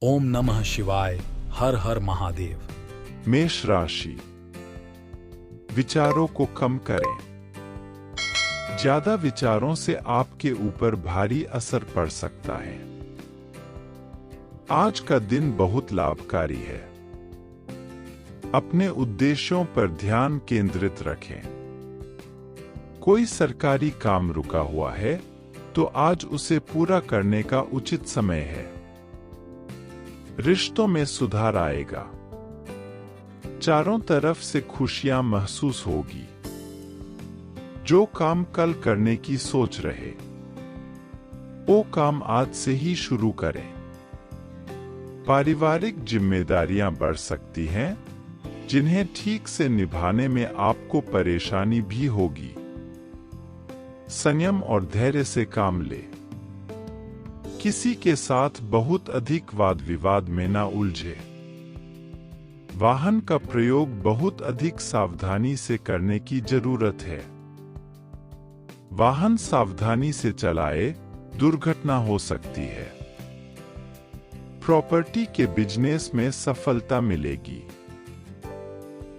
ओम नमः शिवाय। हर हर महादेव। मेष राशि। विचारों को कम करें। ज्यादा विचारों से आपके ऊपर भारी असर पड़ सकता है। आज का दिन बहुत लाभकारी है। अपने उद्देश्यों पर ध्यान केंद्रित रखें। कोई सरकारी काम रुका हुआ है तो आज उसे पूरा करने का उचित समय है। रिश्तों में सुधार आएगा। चारों तरफ से खुशियां महसूस होगी। जो काम कल करने की सोच रहे वो काम आज से ही शुरू करें। पारिवारिक जिम्मेदारियां बढ़ सकती हैं, जिन्हें ठीक से निभाने में आपको परेशानी भी होगी। संयम और धैर्य से काम ले। किसी के साथ बहुत अधिक वाद विवाद में ना उलझे। वाहन का प्रयोग बहुत अधिक सावधानी से करने की जरूरत है। वाहन सावधानी से चलाए, दुर्घटना हो सकती है। प्रॉपर्टी के बिजनेस में सफलता मिलेगी।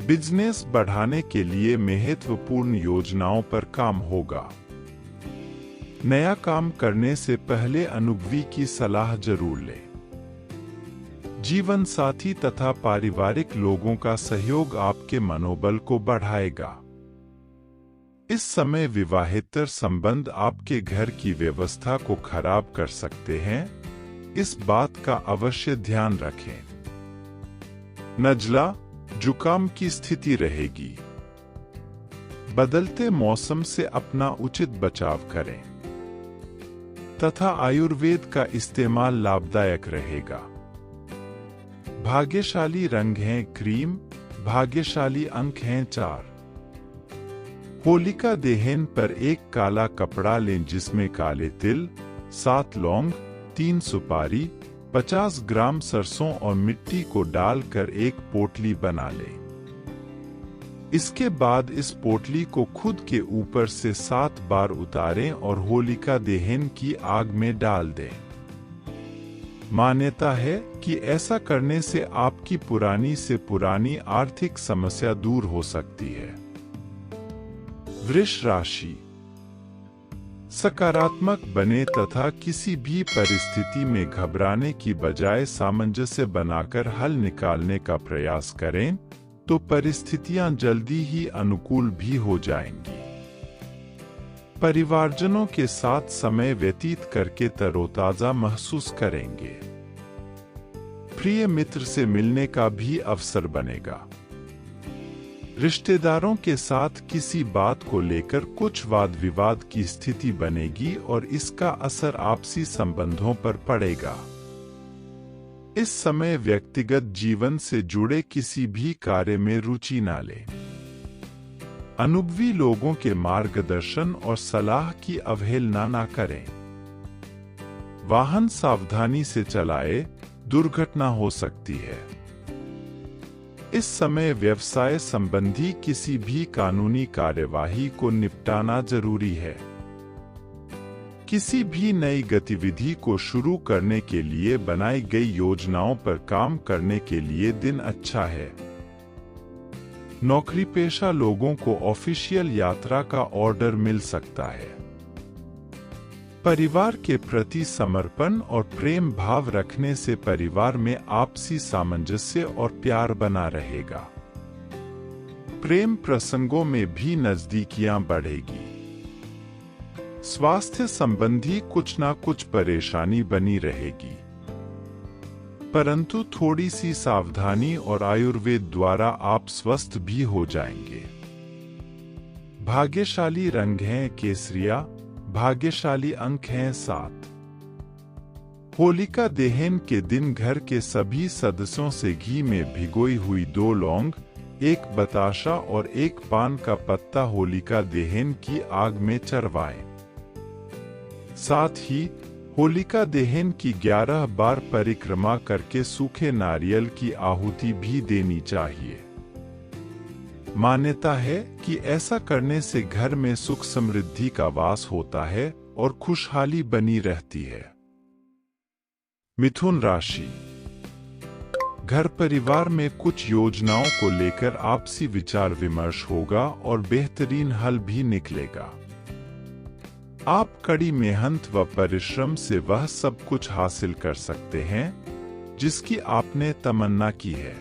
बिजनेस बढ़ाने के लिए महत्वपूर्ण योजनाओं पर काम होगा। नया काम करने से पहले अनुभवी की सलाह जरूर लें। जीवन साथी तथा पारिवारिक लोगों का सहयोग आपके मनोबल को बढ़ाएगा। इस समय विवाहेतर संबंध आपके घर की व्यवस्था को खराब कर सकते हैं। इस बात का अवश्य ध्यान रखें। नजला, जुकाम की स्थिति रहेगी। बदलते मौसम से अपना उचित बचाव करें तथा आयुर्वेद का इस्तेमाल लाभदायक रहेगा। भाग्यशाली रंग हैं क्रीम। भाग्यशाली अंक हैं 4। होलिका दहन पर एक काला कपड़ा लें जिसमें काले तिल, 7 लौंग, 3 सुपारी, 50 ग्राम सरसों और मिट्टी को डालकर एक पोटली बना लें। इसके बाद इस पोटली को खुद के ऊपर से 7 बार उतारें और होलिका दहन की आग में डाल दें। मान्यता है कि ऐसा करने से आपकी पुरानी से पुरानी आर्थिक समस्या दूर हो सकती है। वृष राशि। सकारात्मक बने तथा किसी भी परिस्थिति में घबराने की बजाय सामंजस्य बनाकर हल निकालने का प्रयास करें तो परिस्थितियां जल्दी ही अनुकूल भी हो जाएंगी। परिवारजनों के साथ समय व्यतीत करके तरोताजा महसूस करेंगे। प्रिय मित्र से मिलने का भी अवसर बनेगा। रिश्तेदारों के साथ किसी बात को लेकर कुछ वाद विवाद की स्थिति बनेगी और इसका असर आपसी संबंधों पर पड़ेगा। इस समय व्यक्तिगत जीवन से जुड़े किसी भी कार्य में रुचि न लें। अनुभवी लोगों के मार्गदर्शन और सलाह की अवहेलना न करें। वाहन सावधानी से चलाए, दुर्घटना हो सकती है। इस समय व्यवसाय संबंधी किसी भी कानूनी कार्यवाही को निपटाना जरूरी है। किसी भी नई गतिविधि को शुरू करने के लिए बनाई गई योजनाओं पर काम करने के लिए दिन अच्छा है। नौकरी पेशा लोगों को ऑफिशियल यात्रा का ऑर्डर मिल सकता है। परिवार के प्रति समर्पण और प्रेम भाव रखने से परिवार में आपसी सामंजस्य और प्यार बना रहेगा। प्रेम प्रसंगों में भी नजदीकियां बढ़ेगी। स्वास्थ्य संबंधी कुछ ना कुछ परेशानी बनी रहेगी, परंतु थोड़ी सी सावधानी और आयुर्वेद द्वारा आप स्वस्थ भी हो जाएंगे। भाग्यशाली रंग हैं केसरिया। भाग्यशाली अंक हैं 7। होलिका दहन के दिन घर के सभी सदस्यों से घी में भिगोई हुई 2 लौंग, 1 बताशा और 1 पान का पत्ता होलिका दहन की आग में चढ़वाएं। साथ ही होलिका दहन की 11 बार परिक्रमा करके सूखे नारियल की आहुति भी देनी चाहिए। मान्यता है कि ऐसा करने से घर में सुख समृद्धि का वास होता है और खुशहाली बनी रहती है। मिथुन राशि। घर परिवार में कुछ योजनाओं को लेकर आपसी विचार विमर्श होगा और बेहतरीन हल भी निकलेगा। आप कड़ी मेहनत व परिश्रम से वह सब कुछ हासिल कर सकते हैं जिसकी आपने तमन्ना की है।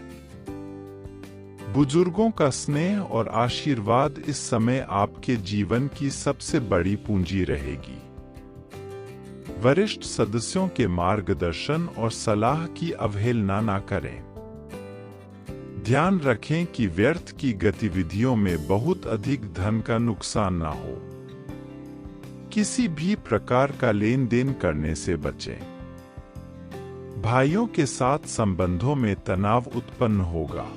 बुजुर्गों का स्नेह और आशीर्वाद इस समय आपके जीवन की सबसे बड़ी पूंजी रहेगी। वरिष्ठ सदस्यों के मार्गदर्शन और सलाह की अवहेलना न करें। ध्यान रखें कि व्यर्थ की गतिविधियों में बहुत अधिक धन का नुकसान न हो। किसी भी प्रकार का लेन देन करने से बचें। भाइयों के साथ संबंधों में तनाव उत्पन्न होगा।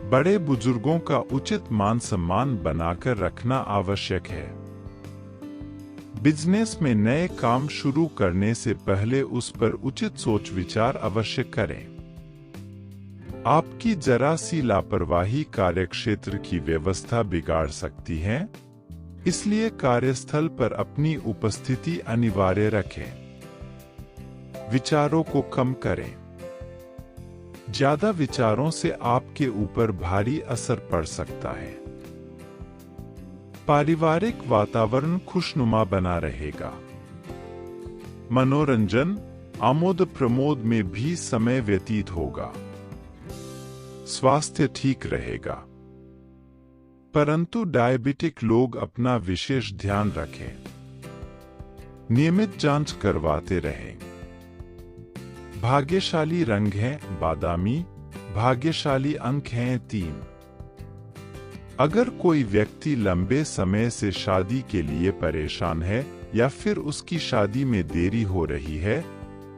बड़े बुजुर्गों का उचित मान सम्मान बनाकर रखना आवश्यक है। बिजनेस में नए काम शुरू करने से पहले उस पर उचित सोच विचार अवश्य करें। आपकी जरा सी लापरवाही कार्यक्षेत्र की व्यवस्था बिगाड़ सकती है, इसलिए कार्यस्थल पर अपनी उपस्थिति अनिवार्य रखें। विचारों को कम करें। ज्यादा विचारों से आपके ऊपर भारी असर पड़ सकता है। पारिवारिक वातावरण खुशनुमा बना रहेगा। मनोरंजन, आमोद प्रमोद में भी समय व्यतीत होगा। स्वास्थ्य ठीक रहेगा, परंतु डायबिटिक लोग अपना विशेष ध्यान रखें। नियमित जांच करवाते रहें। भाग्यशाली रंग है बादामी। भाग्यशाली अंक हैं 3। अगर कोई व्यक्ति लंबे समय से शादी के लिए परेशान है या फिर उसकी शादी में देरी हो रही है,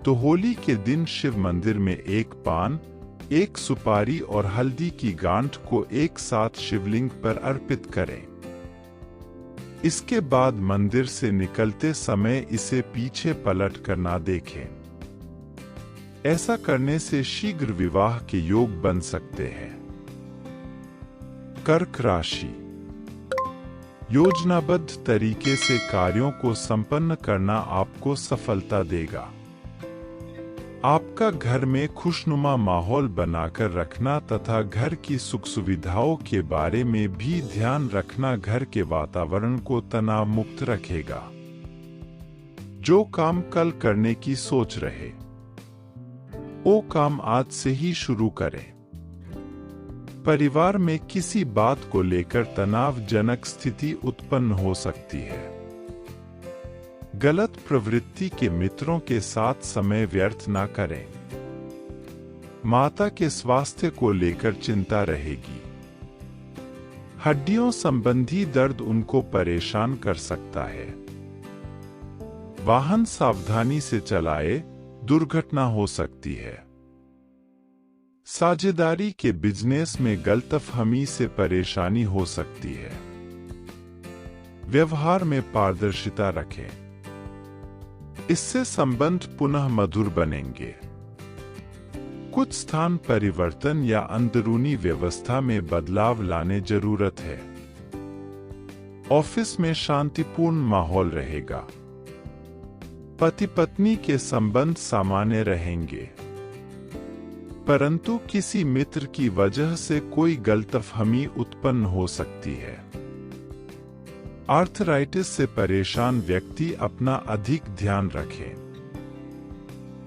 तो होली के दिन शिव मंदिर में एक पान, एक सुपारी और हल्दी की गांठ को एक साथ शिवलिंग पर अर्पित करें। इसके बाद मंदिर से निकलते समय इसे पीछे पलट कर ना देखें। ऐसा करने से शीघ्र विवाह के योग बन सकते हैं। कर्क राशि। योजनाबद्ध तरीके से कार्यों को संपन्न करना आपको सफलता देगा। आपका घर में खुशनुमा माहौल बनाकर रखना तथा घर की सुख सुविधाओं के बारे में भी ध्यान रखना घर के वातावरण को तनाव मुक्त रखेगा। जो काम कल करने की सोच रहे, वो काम आज से ही शुरू करें। परिवार में किसी बात को लेकर तनावजनक स्थिति उत्पन्न हो सकती है। गलत प्रवृत्ति के मित्रों के साथ समय व्यर्थ न करें। माता के स्वास्थ्य को लेकर चिंता रहेगी। हड्डियों संबंधी दर्द उनको परेशान कर सकता है। वाहन सावधानी से चलाए, दुर्घटना हो सकती है। साझेदारी के बिजनेस में गलतफहमी से परेशानी हो सकती है। व्यवहार में पारदर्शिता रखें, इससे संबंध पुनः मधुर बनेंगे। कुछ स्थान परिवर्तन या अंदरूनी व्यवस्था में बदलाव लाने जरूरत है। ऑफिस में शांतिपूर्ण माहौल रहेगा। पति पत्नी के संबंध सामान्य रहेंगे, परंतु किसी मित्र की वजह से कोई गलतफहमी उत्पन्न हो सकती है। आर्थराइटिस से परेशान व्यक्ति अपना अधिक ध्यान रखें।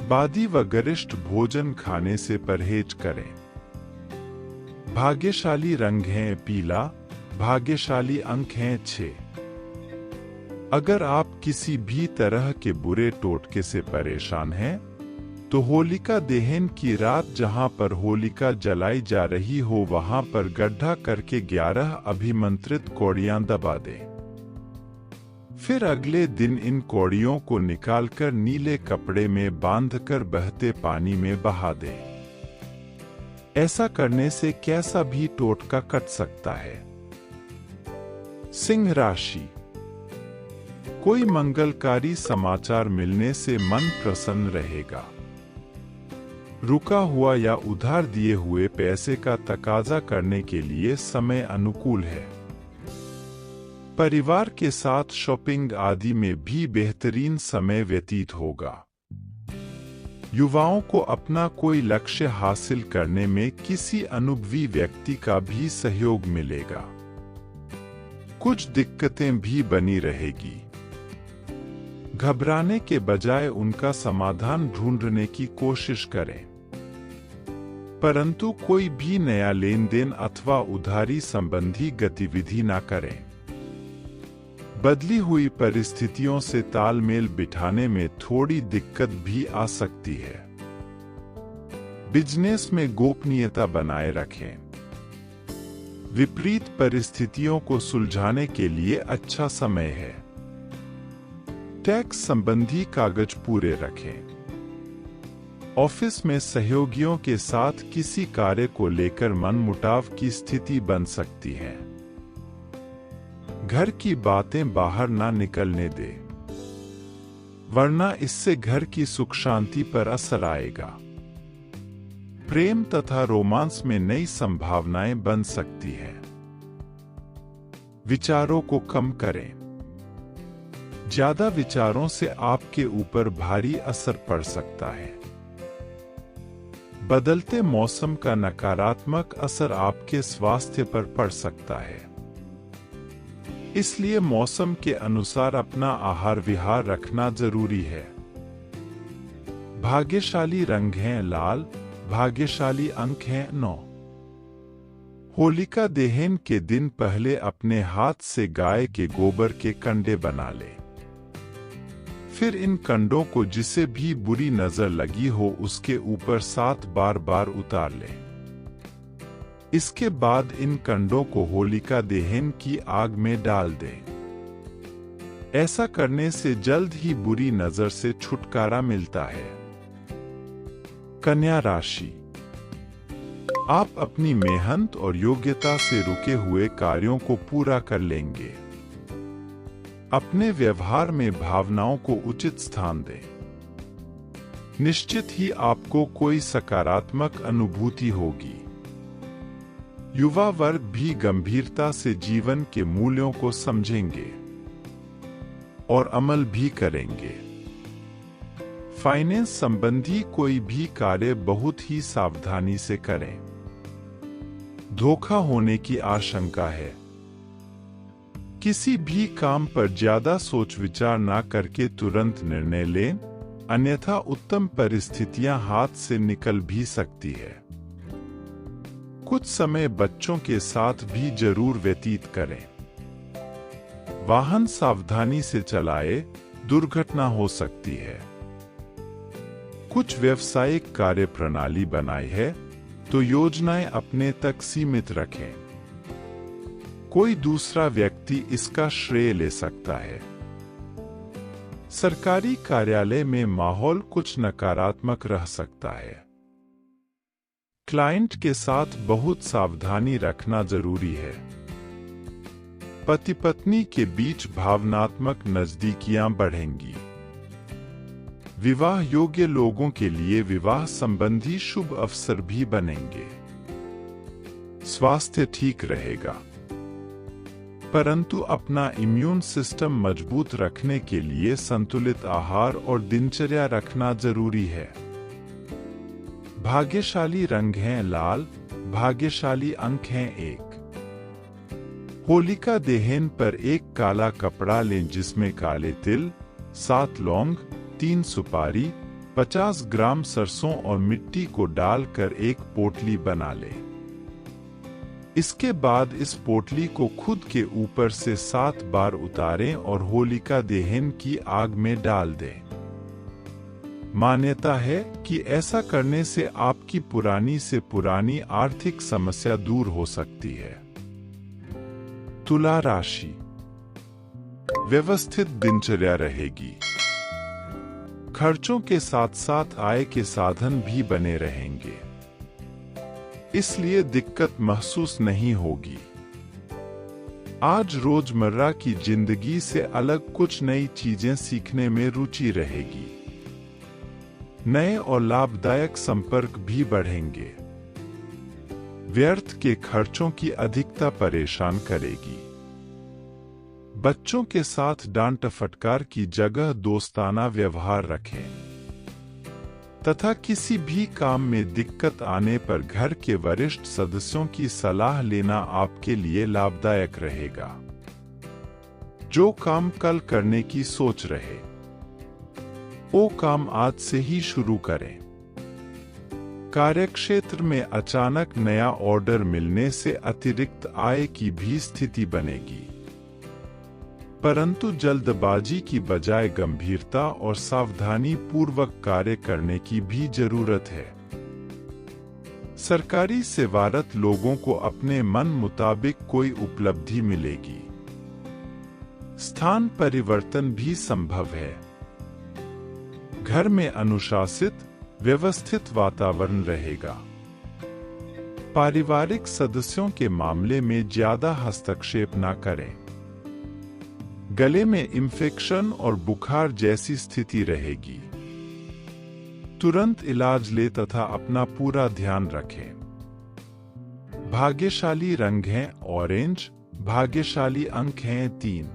बादी व गरिष्ठ भोजन खाने से परहेज करें। भाग्यशाली रंग है पीला। भाग्यशाली अंक हैं 6। अगर आप किसी भी तरह के बुरे टोटके से परेशान हैं, तो होलिका दहन की रात जहां पर होलिका जलाई जा रही हो वहां पर गड्ढा करके 11 अभिमंत्रित कौड़ियां दबा दें। फिर अगले दिन इन कौड़ियों को निकालकर नीले कपड़े में बांधकर बहते पानी में बहा दें। ऐसा करने से कैसा भी टोटका कट सकता है। सिंह राशि। कोई मंगलकारी समाचार मिलने से मन प्रसन्न रहेगा। रुका हुआ या उधार दिए हुए पैसे का तकाजा करने के लिए समय अनुकूल है। परिवार के साथ शॉपिंग आदि में भी बेहतरीन समय व्यतीत होगा। युवाओं को अपना कोई लक्ष्य हासिल करने में किसी अनुभवी व्यक्ति का भी सहयोग मिलेगा। कुछ दिक्कतें भी बनी रहेगी। घबराने के बजाय उनका समाधान ढूंढने की कोशिश करें, परंतु कोई भी नया लेन देन अथवा उधारी संबंधी गतिविधि ना करें। बदली हुई परिस्थितियों से तालमेल बिठाने में थोड़ी दिक्कत भी आ सकती है। बिजनेस में गोपनीयता बनाए रखें। विपरीत परिस्थितियों को सुलझाने के लिए अच्छा समय है। टैक्स संबंधी कागज पूरे रखें। ऑफिस में सहयोगियों के साथ किसी कार्य को लेकर मनमुटाव की स्थिति बन सकती है। घर की बातें बाहर ना निकलने दे, वरना इससे घर की सुख शांति पर असर आएगा। प्रेम तथा रोमांस में नई संभावनाएं बन सकती है। विचारों को कम करें। ज्यादा विचारों से आपके ऊपर भारी असर पड़ सकता है। बदलते मौसम का नकारात्मक असर आपके स्वास्थ्य पर पड़ सकता है, इसलिए मौसम के अनुसार अपना आहार विहार रखना जरूरी है। भाग्यशाली रंग हैं लाल, भाग्यशाली अंक हैं 9। होलिका दहन के दिन पहले अपने हाथ से गाय के गोबर के कंडे बना ले। फिर इन कंडों को जिसे भी बुरी नजर लगी हो उसके ऊपर 7 बार उतार ले। इसके बाद इन कंडों को होलिका दहन की आग में डाल दें। ऐसा करने से जल्द ही बुरी नजर से छुटकारा मिलता है। कन्या राशि, आप अपनी मेहनत और योग्यता से रुके हुए कार्यों को पूरा कर लेंगे। अपने व्यवहार में भावनाओं को उचित स्थान दें। निश्चित ही आपको कोई सकारात्मक अनुभूति होगी। युवा वर्ग भी गंभीरता से जीवन के मूल्यों को समझेंगे और अमल भी करेंगे। फाइनेंस संबंधी कोई भी कार्य बहुत ही सावधानी से करें। धोखा होने की आशंका है। किसी भी काम पर ज्यादा सोच विचार ना करके तुरंत निर्णय लें, अन्यथा उत्तम परिस्थितियां हाथ से निकल भी सकती है। कुछ समय बच्चों के साथ भी जरूर व्यतीत करें। वाहन सावधानी से चलाएं, दुर्घटना हो सकती है। कुछ व्यावसायिक कार्य प्रणाली बनाई है तो योजनाएं अपने तक सीमित रखें। कोई दूसरा व्यक्ति इसका श्रेय ले सकता है। सरकारी कार्यालय में माहौल कुछ नकारात्मक रह सकता है। क्लाइंट के साथ बहुत सावधानी रखना जरूरी है। पति पत्नी के बीच भावनात्मक नजदीकियां बढ़ेंगी। विवाह योग्य लोगों के लिए विवाह संबंधी शुभ अवसर भी बनेंगे। स्वास्थ्य ठीक रहेगा, परंतु अपना इम्यून सिस्टम मजबूत रखने के लिए संतुलित आहार और दिनचर्या रखना जरूरी है। भाग्यशाली रंग हैं लाल, भाग्यशाली अंक हैं 1। होलिका दहन पर एक काला कपड़ा लें जिसमें काले तिल, 7 लौंग, 3 सुपारी, 50 ग्राम सरसों और मिट्टी को डालकर एक पोटली बना लें। इसके बाद इस पोटली को खुद के ऊपर से 7 बार उतारें और होलिका दहन की आग में डाल दें। मान्यता है कि ऐसा करने से आपकी पुरानी से पुरानी आर्थिक समस्या दूर हो सकती है। तुला राशि, व्यवस्थित दिनचर्या रहेगी। खर्चों के साथ साथ आय के साधन भी बने रहेंगे, इसलिए दिक्कत महसूस नहीं होगी। आज रोजमर्रा की जिंदगी से अलग कुछ नई चीजें सीखने में रुचि रहेगी। नए और लाभदायक संपर्क भी बढ़ेंगे। व्यर्थ के खर्चों की अधिकता परेशान करेगी। बच्चों के साथ डांट फटकार की जगह दोस्ताना व्यवहार रखें तथा किसी भी काम में दिक्कत आने पर घर के वरिष्ठ सदस्यों की सलाह लेना आपके लिए लाभदायक रहेगा। जो काम कल करने की सोच रहे, वो काम आज से ही शुरू करें। कार्यक्षेत्र में अचानक नया ऑर्डर मिलने से अतिरिक्त आय की भी स्थिति बनेगी, परंतु जल्दबाजी की बजाय गंभीरता और सावधानी पूर्वक कार्य करने की भी जरूरत है। सरकारी सेवारत लोगों को अपने मन मुताबिक कोई उपलब्धि मिलेगी। स्थान परिवर्तन भी संभव है। घर में अनुशासित, व्यवस्थित वातावरण रहेगा। पारिवारिक सदस्यों के मामले में ज्यादा हस्तक्षेप न करें। गले में इंफेक्शन और बुखार जैसी स्थिति रहेगी। तुरंत इलाज ले तथा अपना पूरा ध्यान रखें। भाग्यशाली रंग है ऑरेंज, भाग्यशाली अंक हैं 3।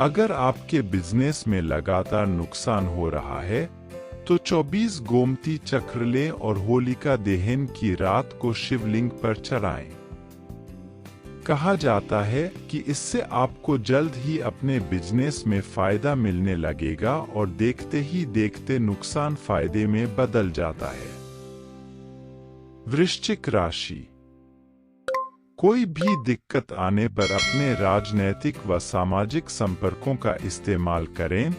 अगर आपके बिजनेस में लगातार नुकसान हो रहा है तो 24 गोमती चक्र लें और होलिका दहन की रात को शिवलिंग पर चढ़ाएं। कहा जाता है कि इससे आपको जल्द ही अपने बिजनेस में फायदा मिलने लगेगा और देखते ही देखते नुकसान फायदे में बदल जाता है। वृश्चिक राशि, कोई भी दिक्कत आने पर अपने राजनैतिक व सामाजिक संपर्कों का इस्तेमाल करें,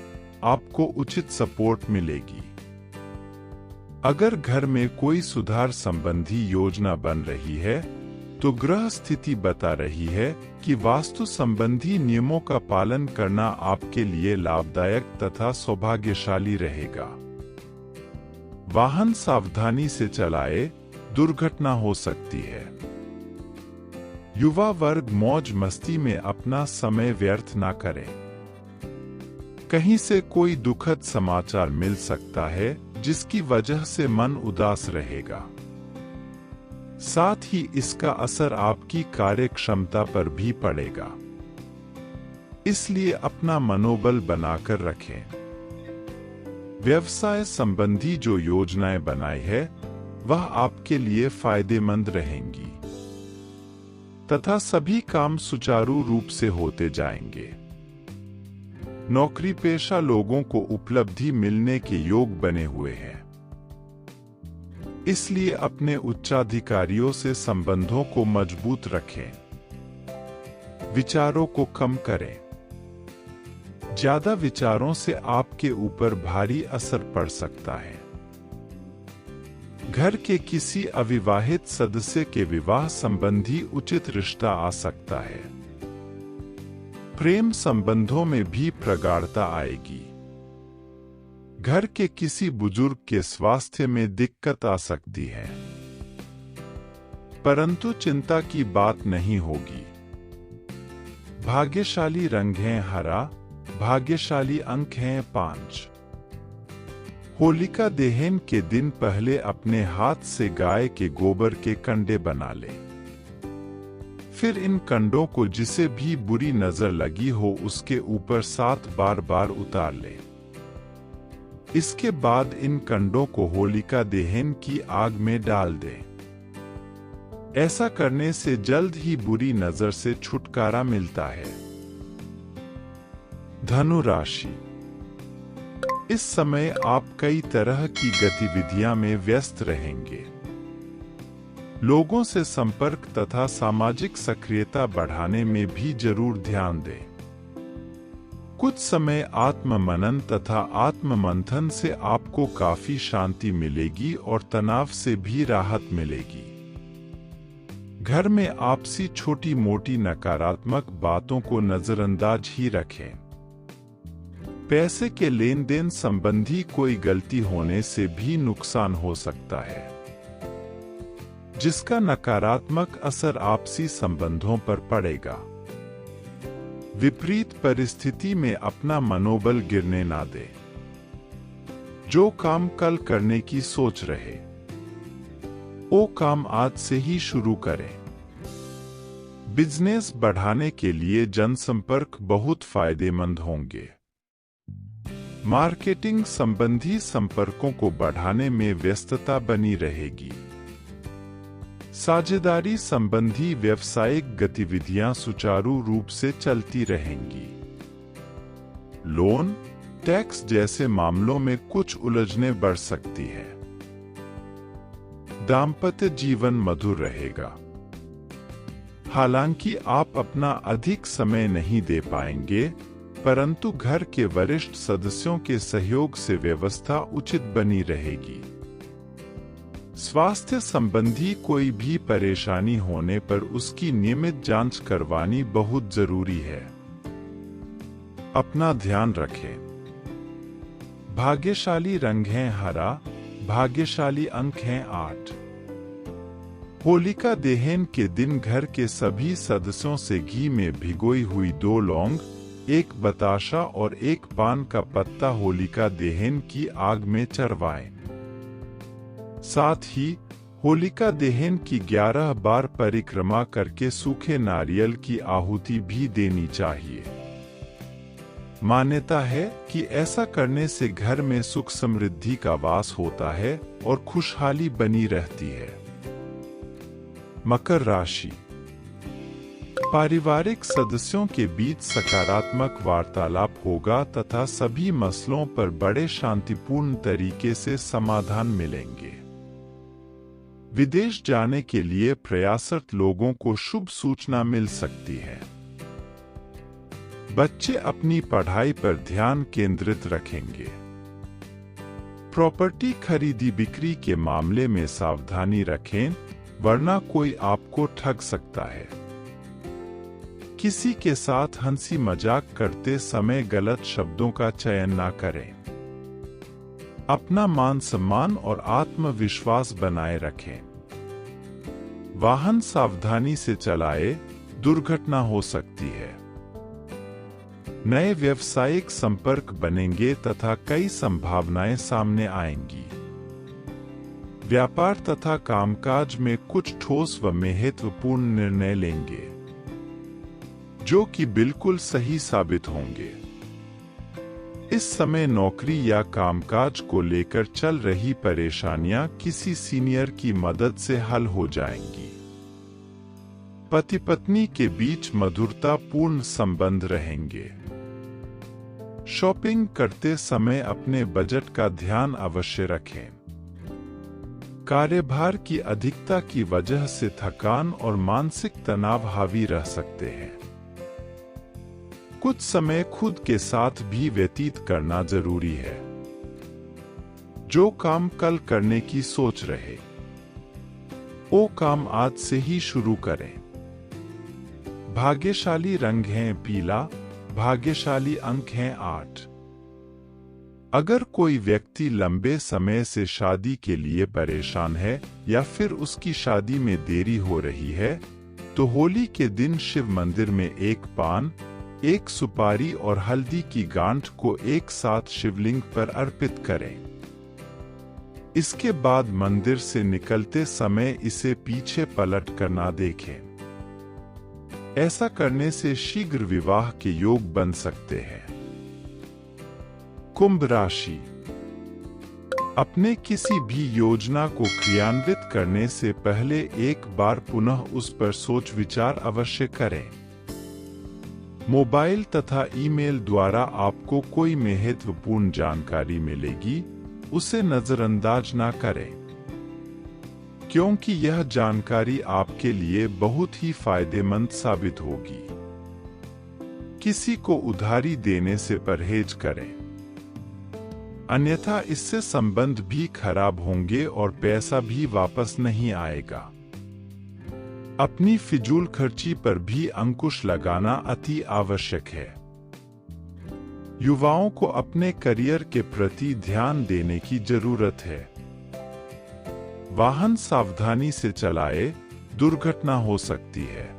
आपको उचित सपोर्ट मिलेगी। अगर घर में कोई सुधार संबंधी योजना बन रही है तो ग्रह स्थिति बता रही है कि वास्तु संबंधी नियमों का पालन करना आपके लिए लाभदायक तथा सौभाग्यशाली रहेगा। वाहन सावधानी से चलाए, दुर्घटना हो सकती है। युवा वर्ग मौज मस्ती में अपना समय व्यर्थ ना करें। कहीं से कोई दुखद समाचार मिल सकता है जिसकी वजह से मन उदास रहेगा। साथ ही इसका असर आपकी कार्य क्षमता पर भी पड़ेगा, इसलिए अपना मनोबल बनाकर रखें। व्यवसाय संबंधी जो योजनाएं बनाई है वह आपके लिए फायदेमंद रहेंगी तथा सभी काम सुचारू रूप से होते जाएंगे। नौकरी पेशा लोगों को उपलब्धि मिलने के योग बने हुए हैं, इसलिए अपने उच्चाधिकारियों से संबंधों को मजबूत रखें। विचारों को कम करें। ज्यादा विचारों से आपके ऊपर भारी असर पड़ सकता है। घर के किसी अविवाहित सदस्य के विवाह संबंधी उचित रिश्ता आ सकता है। प्रेम संबंधों में भी प्रगाढ़ता आएगी। घर के किसी बुजुर्ग के स्वास्थ्य में दिक्कत आ सकती है, परंतु चिंता की बात नहीं होगी। भाग्यशाली रंग है हरा, भाग्यशाली अंक हैं 5। होलिका दहन के दिन पहले अपने हाथ से गाय के गोबर के कंडे बना लें। फिर इन कंडों को जिसे भी बुरी नजर लगी हो उसके ऊपर 7 बार उतार लें। इसके बाद इन कंडों को होलिका दहन की आग में डाल दें। ऐसा करने से जल्द ही बुरी नजर से छुटकारा मिलता है। धनु राशि, इस समय आप कई तरह की गतिविधियां में व्यस्त रहेंगे। लोगों से संपर्क तथा सामाजिक सक्रियता बढ़ाने में भी जरूर ध्यान दें। कुछ समय आत्म मनन तथा आत्म मंथन से आपको काफी शांति मिलेगी और तनाव से भी राहत मिलेगी। घर में आपसी छोटी मोटी नकारात्मक बातों को नजरअंदाज ही रखें। पैसे के लेन देन संबंधी कोई गलती होने से भी नुकसान हो सकता है, जिसका नकारात्मक असर आपसी संबंधों पर पड़ेगा। विपरीत परिस्थिति में अपना मनोबल गिरने ना दे। जो काम कल करने की सोच रहे, वो काम आज से ही शुरू करें। बिजनेस बढ़ाने के लिए जनसंपर्क बहुत फायदेमंद होंगे। मार्केटिंग संबंधी संपर्कों को बढ़ाने में व्यस्तता बनी रहेगी। साझेदारी संबंधी व्यावसायिक गतिविधियां सुचारू रूप से चलती रहेंगी। लोन, टैक्स जैसे मामलों में कुछ उलझने बढ़ सकती है। दाम्पत्य जीवन मधुर रहेगा। हालांकि आप अपना अधिक समय नहीं दे पाएंगे, परंतु घर के वरिष्ठ सदस्यों के सहयोग से व्यवस्था उचित बनी रहेगी। स्वास्थ्य संबंधी कोई भी परेशानी होने पर उसकी नियमित जांच करवानी बहुत जरूरी है। अपना ध्यान रखें। भाग्यशाली रंग है हरा, भाग्यशाली अंक हैं 8। होलिका दहन के दिन घर के सभी सदस्यों से घी में भिगोई हुई 2 लौंग, 1 बताशा और 1 पान का पत्ता होलिका दहन की आग में चढ़वाएं। साथ ही होलिका दहन की 11 बार परिक्रमा करके सूखे नारियल की आहुति भी देनी चाहिए। मान्यता है कि ऐसा करने से घर में सुख समृद्धि का वास होता है और खुशहाली बनी रहती है। मकर राशि। पारिवारिक सदस्यों के बीच सकारात्मक वार्तालाप होगा तथा सभी मसलों पर बड़े शांतिपूर्ण तरीके से समाधान मिलेंगे। विदेश जाने के लिए प्रयासरत लोगों को शुभ सूचना मिल सकती है। बच्चे अपनी पढ़ाई पर ध्यान केंद्रित रखेंगे। प्रॉपर्टी खरीदी बिक्री के मामले में सावधानी रखें, वरना कोई आपको ठग सकता है। किसी के साथ हंसी मजाक करते समय गलत शब्दों का चयन ना करें। अपना मान सम्मान और आत्मविश्वास बनाए रखें। वाहन सावधानी से चलाएं, दुर्घटना हो सकती है। नए व्यावसायिक संपर्क बनेंगे तथा कई संभावनाएं सामने आएंगी। व्यापार तथा कामकाज में कुछ ठोस व महत्वपूर्ण निर्णय लेंगे, जो कि बिल्कुल सही साबित होंगे। इस समय नौकरी या कामकाज को लेकर चल रही परेशानियां किसी सीनियर की मदद से हल हो जाएंगी। पति पत्नी के बीच मधुरतापूर्ण संबंध रहेंगे। शॉपिंग करते समय अपने बजट का ध्यान अवश्य रखें। कार्यभार की अधिकता की वजह से थकान और मानसिक तनाव हावी रह सकते हैं। कुछ समय खुद के साथ भी व्यतीत करना जरूरी है। जो काम कल करने की सोच रहे, वो काम आज से ही शुरू करें। भाग्यशाली रंग है पीला, भाग्यशाली अंक हैं 8। अगर कोई व्यक्ति लंबे समय से शादी के लिए परेशान है या फिर उसकी शादी में देरी हो रही है, तो होली के दिन शिव मंदिर में 1 पान, 1 सुपारी और हल्दी की गांठ को एक साथ शिवलिंग पर अर्पित करें। इसके बाद मंदिर से निकलते समय इसे पीछे पलट कर ना देखें। ऐसा करने से शीघ्र विवाह के योग बन सकते हैं। कुंभ राशि। अपने किसी भी योजना को क्रियान्वित करने से पहले एक बार पुनः उस पर सोच विचार अवश्य करें। मोबाइल तथा ईमेल द्वारा आपको कोई महत्वपूर्ण जानकारी मिलेगी, उसे नजरअंदाज ना करें, क्योंकि यह जानकारी आपके लिए बहुत ही फायदेमंद साबित होगी। किसी को उधारी देने से परहेज करें, अन्यथा इससे संबंध भी खराब होंगे और पैसा भी वापस नहीं आएगा। अपनी फिजूल खर्ची पर भी अंकुश लगाना अति आवश्यक है। युवाओं को अपने करियर के प्रति ध्यान देने की जरूरत है। वाहन सावधानी से चलाएं, दुर्घटना हो सकती है।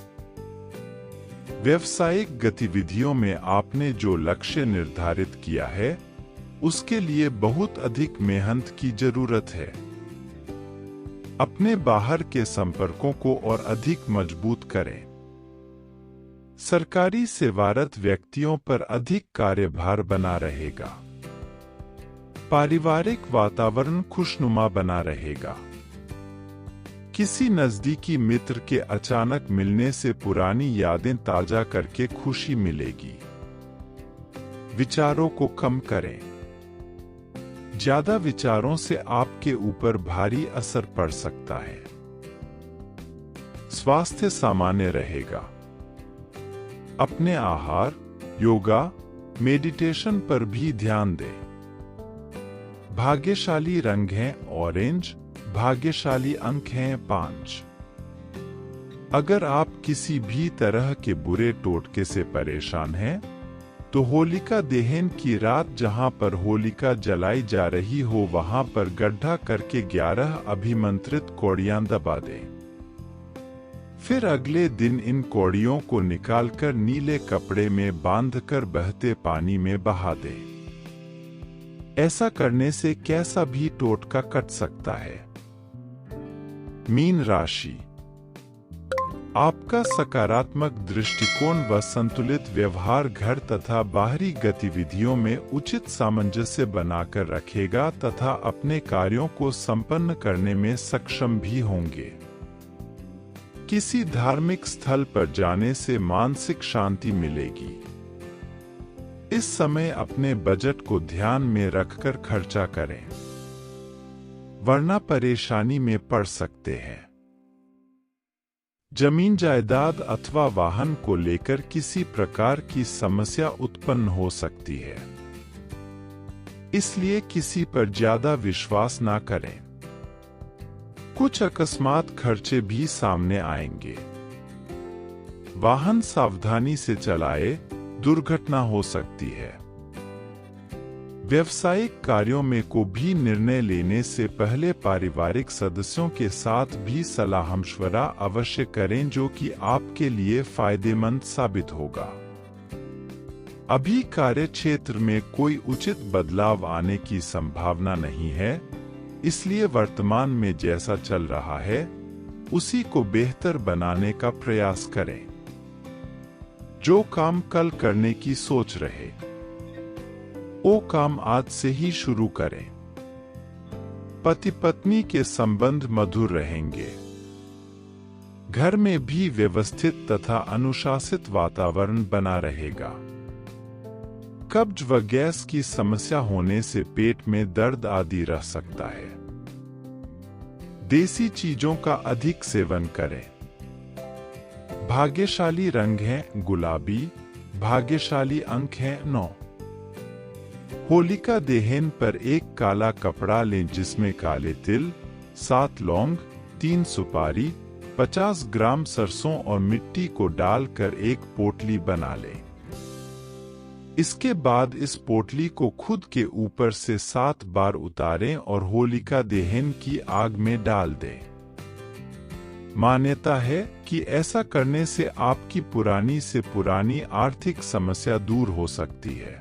व्यावसायिक गतिविधियों में आपने जो लक्ष्य निर्धारित किया है, उसके लिए बहुत अधिक मेहनत की जरूरत है। अपने बाहर के संपर्कों को और अधिक मजबूत करें। सरकारी सेवारत व्यक्तियों पर अधिक कार्यभार बना रहेगा। पारिवारिक वातावरण खुशनुमा बना रहेगा। किसी नजदीकी मित्र के अचानक मिलने से पुरानी यादें ताजा करके खुशी मिलेगी। विचारों को कम करें। ज्यादा विचारों से आपके ऊपर भारी असर पड़ सकता है। स्वास्थ्य सामान्य रहेगा। अपने आहार, योगा, मेडिटेशन पर भी ध्यान दें। भाग्यशाली रंग है ऑरेंज, भाग्यशाली अंक हैं 5। अगर आप किसी भी तरह के बुरे टोटके से परेशान हैं, तो होलिका दहन की रात जहां पर होलिका जलाई जा रही हो वहां पर गड्ढा करके 11 अभिमंत्रित कौड़ियां दबा दें। फिर अगले दिन इन कौड़ियों को निकालकर नीले कपड़े में बांधकर बहते पानी में बहा दें। ऐसा करने से कैसा भी टोटका कट सकता है। मीन राशि। आपका सकारात्मक दृष्टिकोण व संतुलित व्यवहार घर तथा बाहरी गतिविधियों में उचित सामंजस्य बनाकर रखेगा तथा अपने कार्यों को संपन्न करने में सक्षम भी होंगे। किसी धार्मिक स्थल पर जाने से मानसिक शांति मिलेगी। इस समय अपने बजट को ध्यान में रखकर खर्चा करें, वरना परेशानी में पड़ सकते हैं। जमीन जायदाद अथवा वाहन को लेकर किसी प्रकार की समस्या उत्पन्न हो सकती है, इसलिए किसी पर ज्यादा विश्वास ना करें। कुछ अकस्मात खर्चे भी सामने आएंगे। वाहन सावधानी से चलाए, दुर्घटना हो सकती है। व्यावसायिक कार्यों में को भी निर्णय लेने से पहले पारिवारिक सदस्यों के साथ भी सलाह मशवरा अवश्य करें, जो कि आपके लिए फायदेमंद साबित होगा। अभी कार्य क्षेत्र में कोई उचित बदलाव आने की संभावना नहीं है, इसलिए वर्तमान में जैसा चल रहा है उसी को बेहतर बनाने का प्रयास करें। जो काम कल करने की सोच रहे, वो काम आज से ही शुरू करें। पति पत्नी के संबंध मधुर रहेंगे। घर में भी व्यवस्थित तथा अनुशासित वातावरण बना रहेगा। कब्ज व गैस की समस्या होने से पेट में दर्द आदि रह सकता है। देसी चीजों का अधिक सेवन करें। भाग्यशाली रंग है गुलाबी, भाग्यशाली अंक है 9। होलिका दहन पर एक काला कपड़ा लें जिसमें काले तिल, 7 लौंग, 3 सुपारी, 50 ग्राम सरसों और मिट्टी को डालकर एक पोटली बना लें। इसके बाद इस पोटली को खुद के ऊपर से 7 बार उतारें और होलिका दहन की आग में डाल दें। मान्यता है कि ऐसा करने से आपकी पुरानी से पुरानी आर्थिक समस्या दूर हो सकती है।